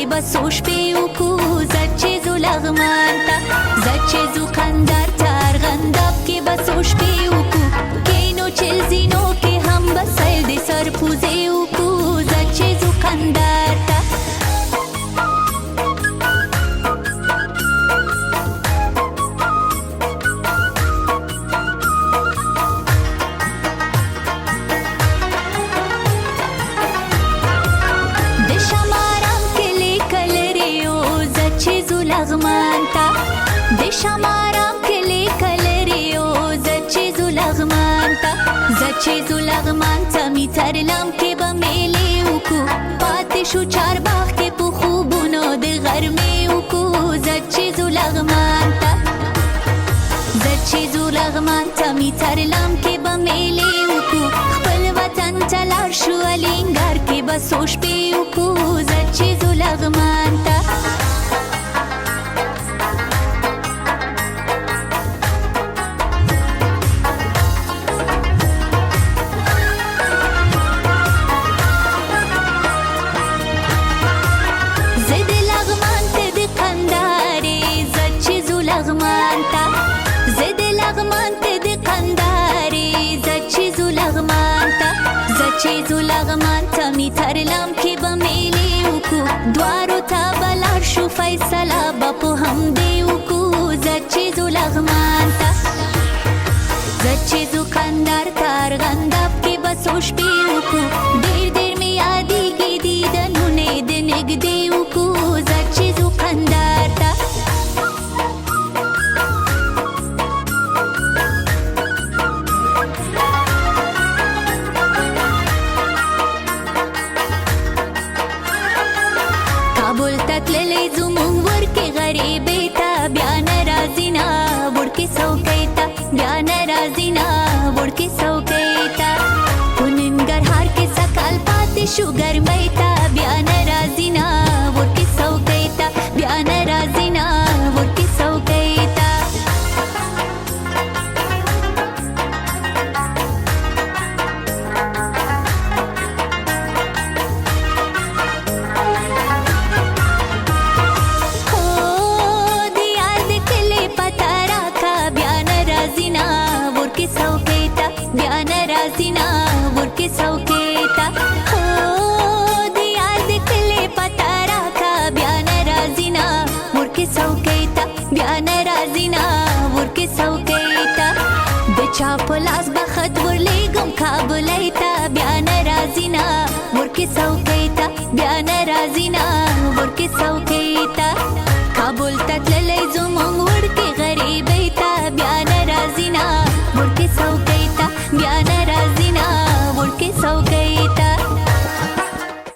بسو شپې وکړو زه چې ځو لغمان ته زه چې ځو کندهار ته ارغنداب کې بسو شپې وکړو کینو چل زینو کې هم به سیل د سرپوزې وکړو زه چې ځو کندهار ته لغمان تا د شمارم کلی کلریو زچې زو لغمان تا زچې زو لغمان تا می ترلم کې به میلې وکړو پاتې شو چارباغ کې په خوبونو د غرمې وکړو زچې زو لغمان تا زچې زو لغمان تا می ترلم کې به میلې وکړو خپل وطن ته لاړ شو الینګار کې به څو شپې وکړو زچې زو لغمان تا لغمان تا زد لغمان ته د قندارې زچې زو لغمان تا زچې زو لغمان ته می ترلم کې به میلې وکړو دوارو ته به لاړ شو فیصله به په همدې وکړو زچې زو لغمان تا زچې زو کندهار ته ارغنداب کې به څو شپې وکړو ډېر ډېر مې یادېږي دیدنونه یې د نږدې وکړو زچې زو کندهار ته تللی زمون ورکی غریبی تا بیا نرازی نا ورکی سوکی تا بیا نرازی نا ورکی سوکی تا پننگرهار کی سکال پاتی شو گرمی تا بیا نرازی نا ورکی سوکی تا بیا نرازی نا ورکی سوکی تا سوکیتا بیا نرازینا ورکی سوکیتا خو د یار د کلی پتا راکا بیا نرازینا ورکی سوکیتا بیا نرازینا ورکی سوکیتا د چا په لاس به خط ورلیږم کابلی ته بیا نرازینا ورکی سوکیتا بیا نرازینا ورکی سوکیتا کابل ته تللی زموږ وړکې غریبۍ ته بیا نرازینا ورکی سوکیتا